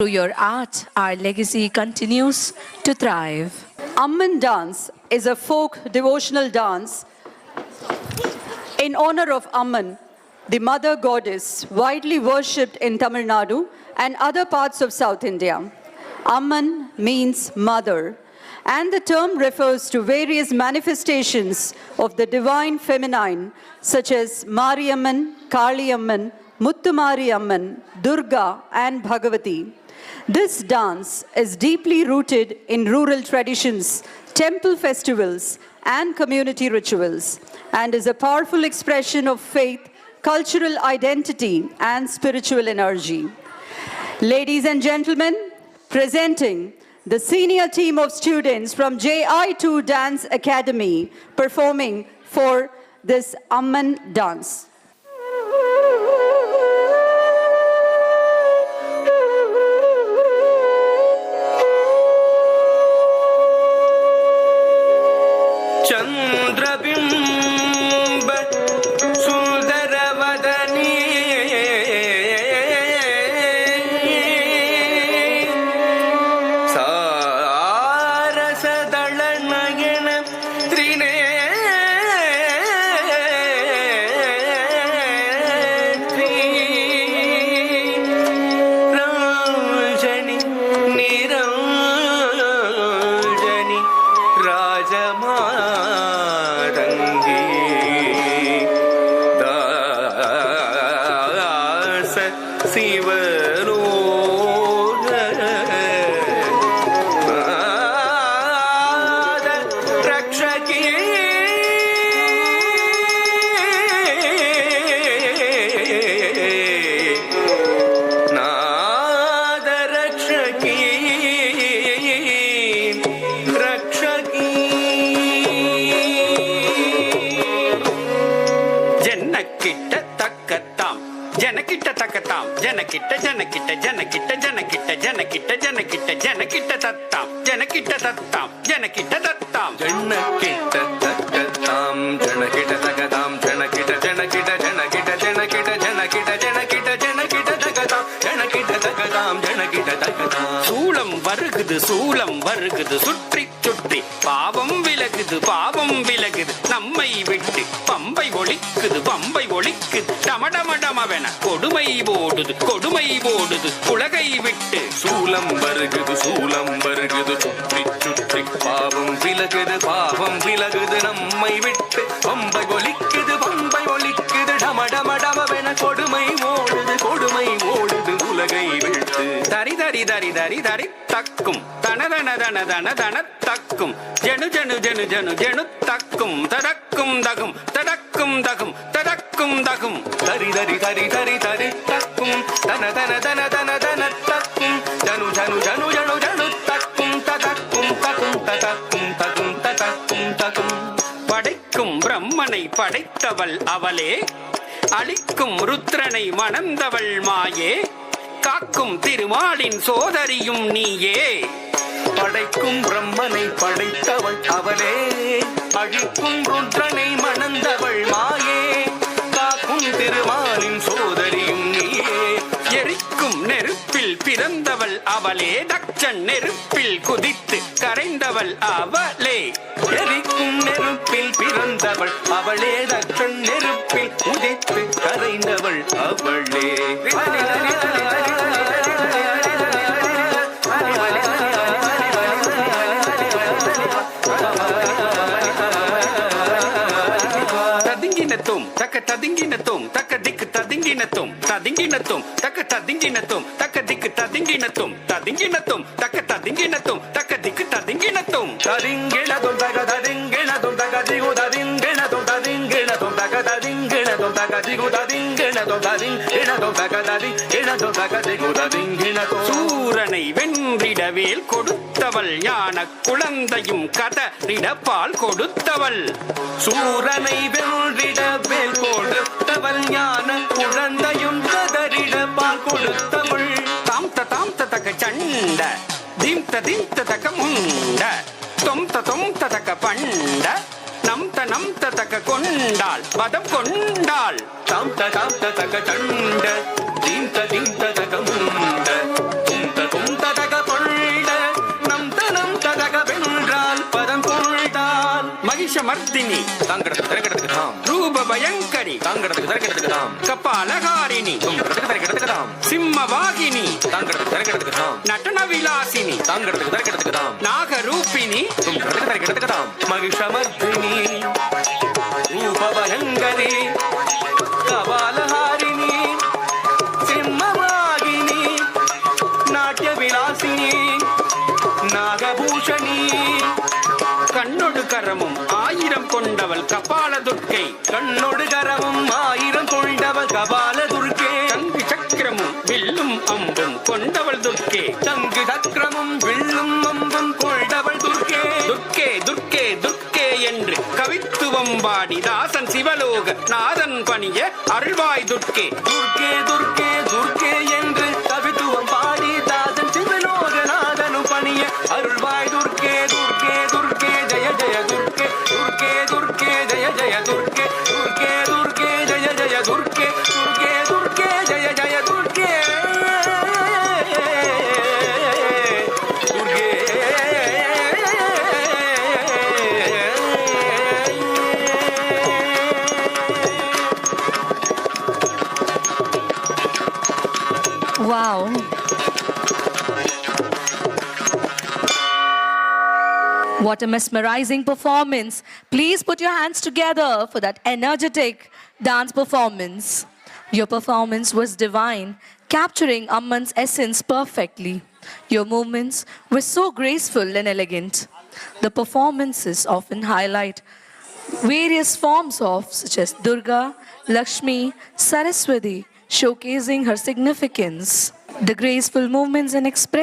Through your art, our legacy continues to thrive. Amman dance is a folk devotional dance in honor of Amman, the mother goddess widely worshipped in Tamil Nadu and other parts of South India. Amman means mother, and the term refers to various manifestations of the divine feminine such as Mariamman, Kaliamman, Muttumari Amman, Durga and Bhagavati. This dance is deeply rooted in rural traditions, temple festivals, and community rituals, and is a powerful expression of faith, cultural identity, and spiritual energy. Ladies and gentlemen, presenting the senior team of students from JI2 Dance Academy performing for this Amman dance. चंद्रबिंब सुंदरवदनी सारसदलनयन त्रिनेत्री Ranjani Niranjani rajma जनकिट्ट जनकिट्ट जनकिट्ट जनकिट्ट जनकिट्ट जनकिट्ट जनकिट्ट तत्ताम जनकिट्ट तत्ताम जनकिट्ट तत्ताम जनकिट्ट तत्ताम जनकिट्ट तकताम जनकिट्ट जनकिट्ट जनकिट्ट जनकिट्ट जनकिट्ट जनकिट्ट जनकिट्ट तकताम जनकिट्ट तकताम जनकिट्ट तकताम சூளம் வருகுது சுற்றி சுற்றி பாவம் விலகுது நம்மை விட்டு பம்பை ஒலிக்குது டமடமடமவென கொடுமை போடுது உலகை விட்டு சூளம் வருகுது சுற்றி சுற்றி பாவம் விலகுது நம்மை விட்டு பம்பை ஒலிக்குது டமடமடமவென கொடுமை ஓடுது உலகை விட்டு தரி தரி தரி தரி தரி தக்கும் தனதன தன தன தன தக்கும் ஜனு ஜனு ஜனு ஜனு ஜனு தக்கும் தடக்கும் தகும் தடக்கும் தகும் தடக்கும் தகும் தரி தரி தரி தரி தரி தக்கும் தன தன தன தன தன தக்கும் ஜனு ஜனு ஜனு ஜனு ஜனு தக்கும் தடக்கும் தகும் தடக்கும் தகும் தடக்கும் தகும் படைக்கும் பிரம்மனை படைத்தவள் அவளே அளிக்கும் ருத்ரனை மணந்தவள் மாயே காக்கும் திருமாலின் சோதரியும் நீயே படைக்கும் பிரம்மனை படைத்தவள் அவளே அழிக்கும் ருத்ரனை மணந்தவள் மாயே காக்கும் திருமாலின் சோதரியும் நீயே எரிக்கும் நெருப்பில் பிறந்தவள் அவளே தட்சன் நெருப்பில் குதித்து கரைந்தவள் அவளே எரிக்கும் நெருப்பில் பிறந்தவள் அவளே தட்சன் நெருப்பில் குதித்து கரைந்தவள் அவளே ததிங்கினத்தும் தக்க திக்கு ததிங்கினத்தும் தக்க ததிங்கினத்தும் தக்க திக்கு ததிங்கினத்தும் தக்க ததிங்கினத்தும் தக்க திக்கு ததிங்கினத்தும் ததிங்கினதும் தக ததிங்கினதும் தக திகு ததிங்கினதும் தக ததிங்கினதும் தக திகு ததிங்கினதும் தக ததிங்கினதும் தக திகு ததிங்கினதும் சூரனை வென்றிடவேல் கொடுத்தவள் ஞான குழந்தையும் கதறிடப்பால் கொடுத்தவள் சூரனை வென்றிடவேல் கொடுத்தவள் ஞான குழந்தையும் கதறிடப்பால் கொடுத்தவள் தாம் தக சண்ட தீம் தக முண்ட தொம் தக பண்ட நம் தக கொண்டாள் பதம் கொண்டாள் தாம் தக சண்ட தீம் தக முண்ட தும் மகிஷமர்தினி தாங்கடத்துக்கு தரக்கடத்துக்கு தாம் ரூப பயங்கரி தாங்கடத்துக்கு தரக்கடத்துக்கு தாம் கபாலகாரிணி துங்கடத்துக்கு தரக்கடத்துக்கு தாம் சிம்மவாகினி தாங்கடத்துக்கு தரக்கடத்துக்கு தாம் நடன விலாசினி தாங்கடத்துக்கு தரக்கடத்துக்கு தாம் நாகரூபிணி துங்கடத்துக்கு தரக்கடத்துக்கு தாம் மகிஷமர்தினி ரூபபயங்கரி கபாலஹாரிணி சிம்மவாகினி நாட்டிய விலாசினி நாகபூஷணி கண்ணொடு கரமும் ஆயிரம் கொண்டவள் கபால துர்க்கை கண்ணொடு கரமும் ஆயிரம் கொண்டவள் கபால துர்க்கே சங்கு சக்கரமும் வில்லும் அம்பும் கொண்டவள் துர்க்கே சங்கு சக்கரமும் வில்லும் அம்பும் கொண்டவள் துர்க்கே துர்க்கே துர்க்கே துர்க்கே என்று கவித்துவம் பாடி தாசன் சிவலோக நாதன் பணிய அருள்வாய் துர்க்கே துர்க்கே துர்க்கே துர்க்கே என்று கவித்துவம் பாடி தாசன் சிவலோகநாதனு பணிய அருள்வாய் துர்க்கே துர்க்கே துர்க்கே Jaya Jaya துர்க்கே துர்க்கே துர்க்கே Jaya Jaya துர்க்கே துர்க்கே துர்க்கே Jaya Jaya துர்க்கே துர்க்கே துர்க்கே Jaya Jaya துர்க்கே Wow. What a mesmerizing performance. Please put your hands together for that energetic dance performance. Your performance was divine, capturing Amman's essence perfectly. Your movements were so graceful and elegant. The performances often highlight various forms of such as Durga, Lakshmi, Saraswati, showcasing her significance. The graceful movements and expressions